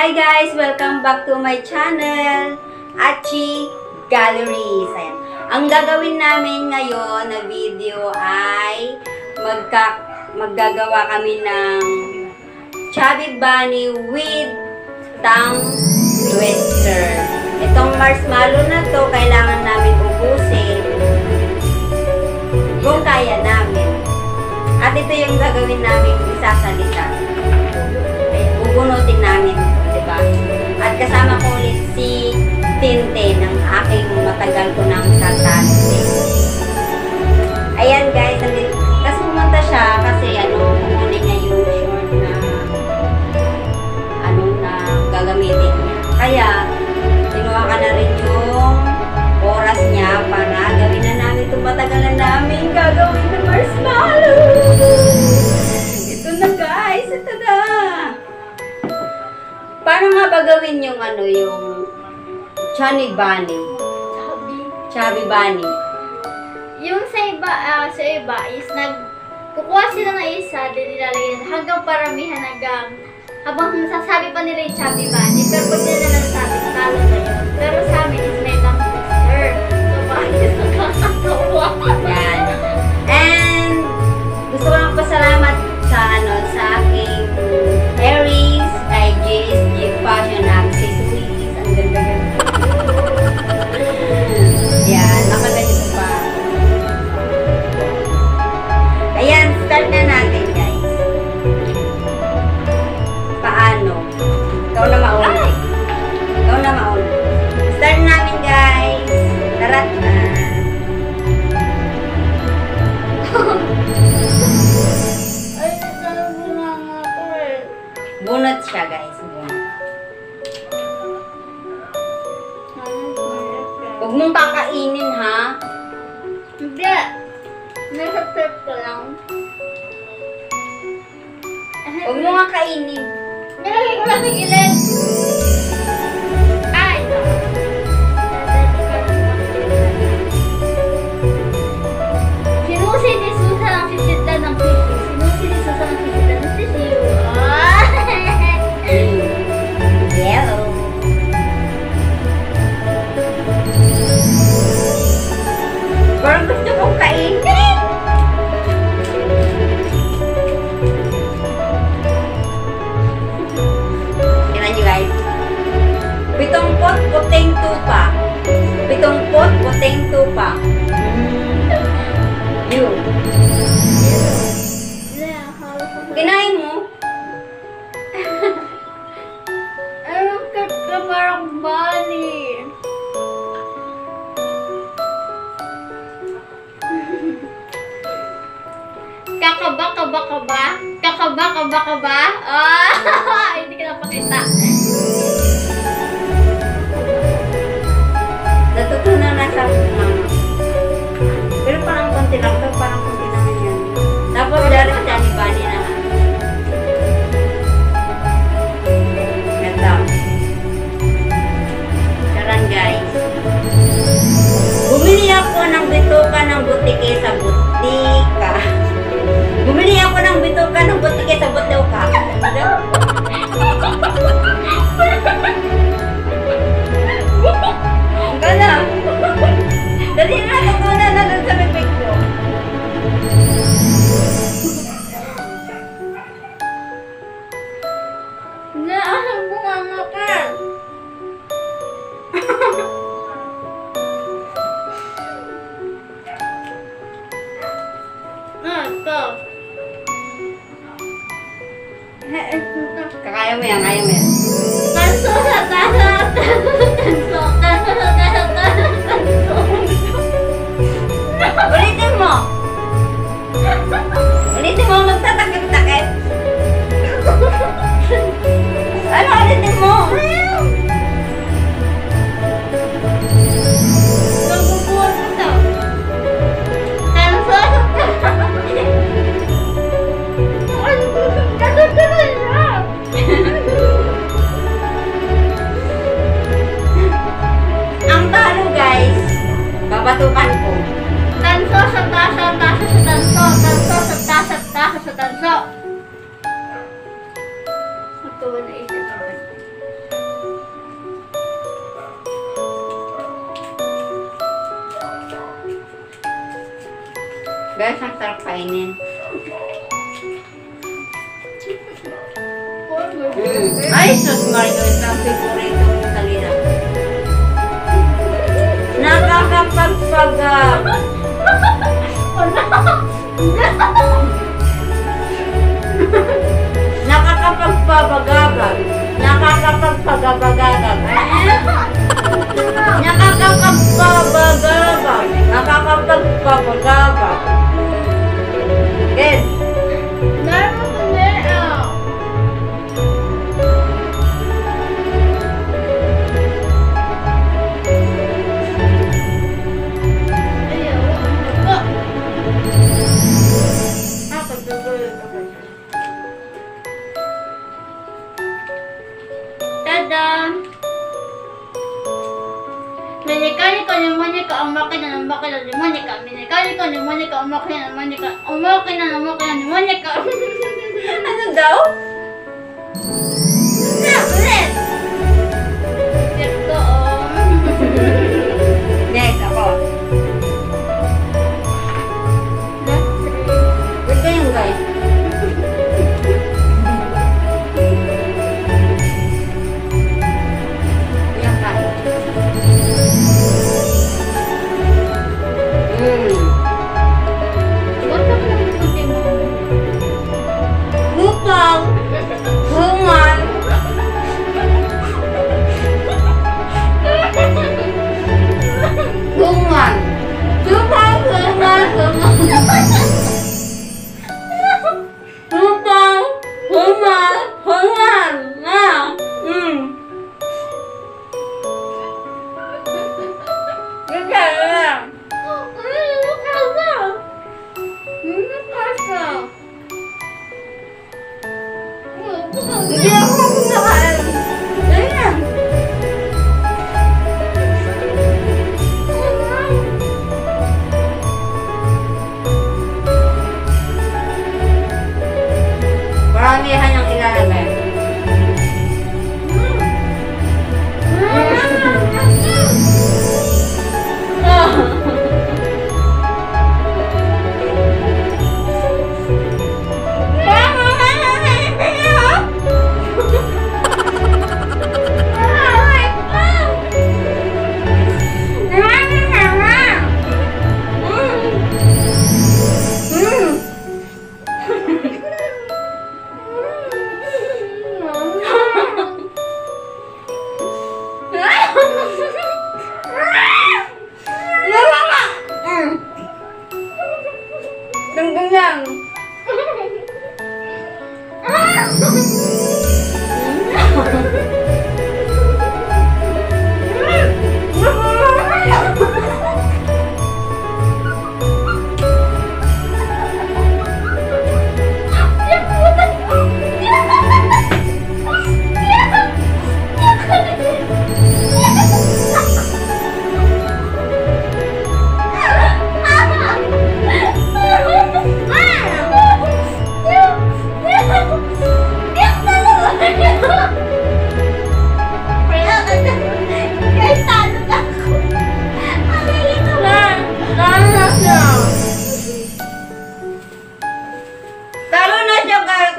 Hi guys! Welcome back to my channel, Achi Galleries. Ayan. Ang gagawin namin ngayon na video ay maggagawa kami ng chubby bunny with tongue twister. Itong marshmallow na to, kailangan namin ubusin kung kaya namin. At ito yung gagawin namin isasalita. Bubunutin namin ito, diba? At kasama ko ulit si Tinte ng aking matagal ko ng katante. Ayan guys, kasi pumunta siya kasi kukunin niya yung short na na gagamitin niya. Kaya, kinuha ka na rin yung oras niya para gawin na namin itong matagal na namin gagawin na marshmallow. Ito na guys, ito na. Paano nga ba gawin yung yung chubby bunny? Chubby bunny. Yung sa iba is kukuha sila ng isa, din nilalagay hanggang paramihan habang nasasabi pa nila yung chubby bunny. Pero pag nila nasabi, talo na yun. Pero sa amin is may tongue twister. So, bakit nakakatawa? Yan. And gusto ko lang pasalamat sa aking Aries, kay JSG Fashion Accessories. Ang ganda-ganda. Yan, nakaganito pa. Ayan, start na natin guys. Paano? Ikaw na mauna. Ikaw na mauna. Start namin guys. Tarat na. Bunot siya guys. Bunot. Huwag mong kakainin ha. Hindi. Nasa-prep ko lang. Huwag mo nga kainin. Nilagay ko lang sa gilid. Ay! Sinusi ni Susan ang sisita ng sisiw. Sinusi ni Susan ang sisita ng sisiw. Yellow. Parang gusto kong kainin. Tingnan nyo guys. 7 pot, puting tupa. 7 pot, puting tupa. Yun. Kinain mo? Anong cut ka parang bunny? Kakaba? Kakaba? Ah! Hindi ka napakita. Natutunan na sa mama. Pero parang konti lang to, parang konti naman yan. Tapos dari sa ni Bunny na. Ganda. Charan guys. Bumili ako ng bituka ng butike sa butika. Bumili ako ng bituka ng butike sa butika. Ang ganda. Dali na, natutunan na dun sa bibig ko. Naahan mo nga ka. Ito. Kakaya mo yan, kaya mo yan. Tanso. Ulitin mo. Ulitin mo, magtatakip-takip. Ano ulitin mo? Magbubuhat mo daw. Tanso. Katutuloy na. Ang Ang talo guys, babatukan ko. Tansos masarap kainin. Ay, sus Mario, ito ang favorito mo talina. Nakakapagpagab. Nakakapagpabagabag. Nakakapagpagabagabag. Nakakapagpabagabag. Nakakapagpabagabag. Good. Tada! Mekaniko ni Monica ang makina ng makina ni Monica. Mekaniko ni Monica ang makina ng Monica. Ang makina ng makina ni Monica. Ano daw? Ulit! Get ko, Next, ako. Wait kayo, guys. Yan ka. Bupang. Hungan. Hungan. Bupang, hungan, hungan. Bupang, hungan, hungan. Hindi ako kumakain. Ganyan. Maramihan ang ilalagay. Tunggang.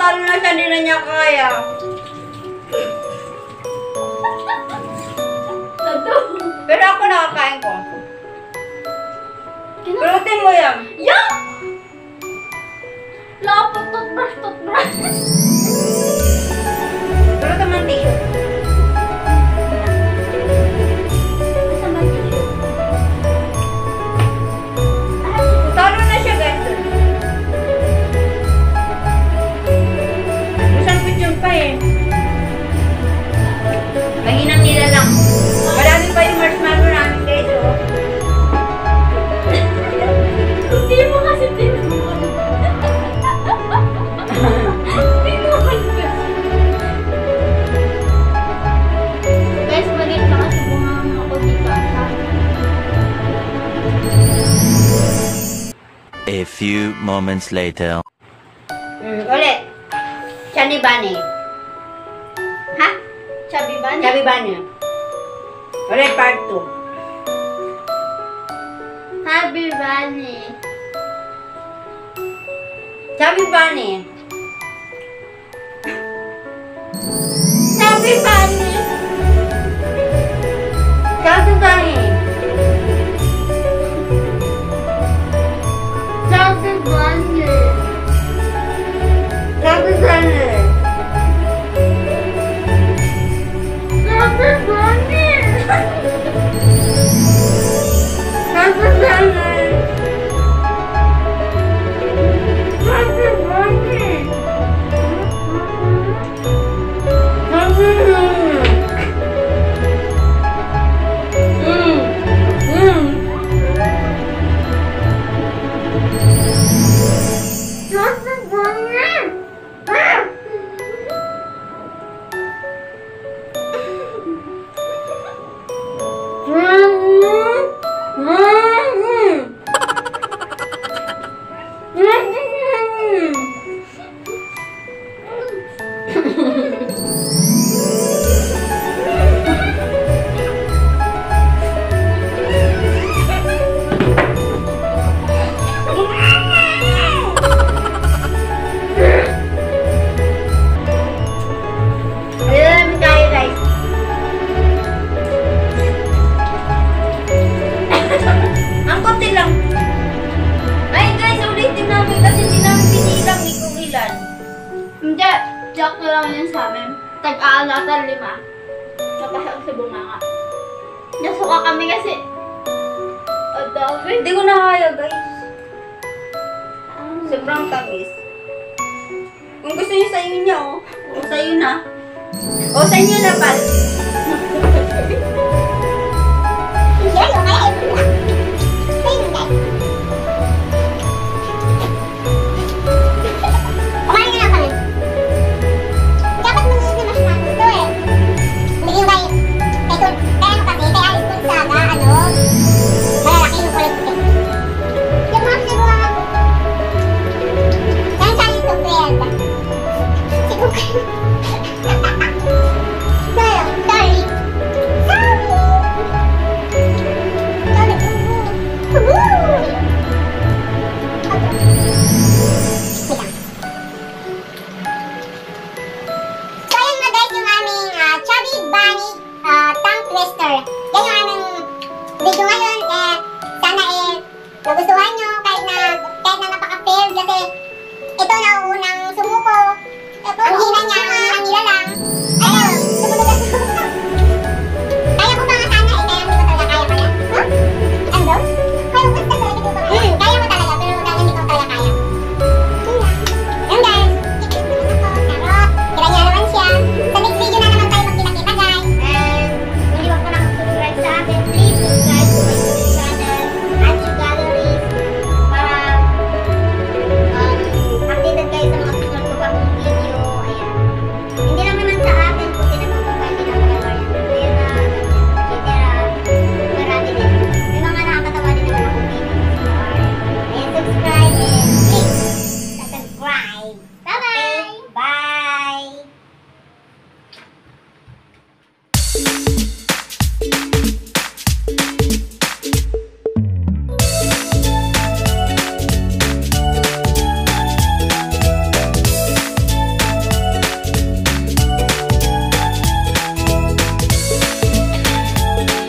Talo na siya, hindi na niya kaya. Pero ako nakakain ko. Pulutin mo yan. Yuck! Lapot, toothbrush, toothbrush. Pulutin mo ang tissue. Saan ba tissue? Talo na siya, guys. Masang yun pa eh. Mahinang nila lang. Marami pa yung marshmallow namin, guys. Oh. Hindi mo kasi tinuman. Tinuman ka. Guys, maliit na kasi bunga ako dito. A few moments later. Ulit. Chani Bani. Ha? Chubby Bunny? Chubby Bunny. Ulit, part 2. Chubby Bunny. Chubby Bunny. Chubby Bunny. Chubby Bunny. Chubby Bunny. Chubby Bunny. Chubby Bunny. Chubby Bunny. Hindi, joke na lang yun sa amin. Tag-aalatan 5. Napasok sa bunganga. Nasuka kami kasi. Adabi. Hindi ko na kaya, guys. Sobrang tamis. Kung gusto niyo, sa'yo niya, oh. O, sa'yo na. O, sa inyo na, pal. Video ngayon, sana nagustuhan nyo kahit na napaka-fail kasi ito na unang sumuko. Ang hina niya, ang hina nila lang.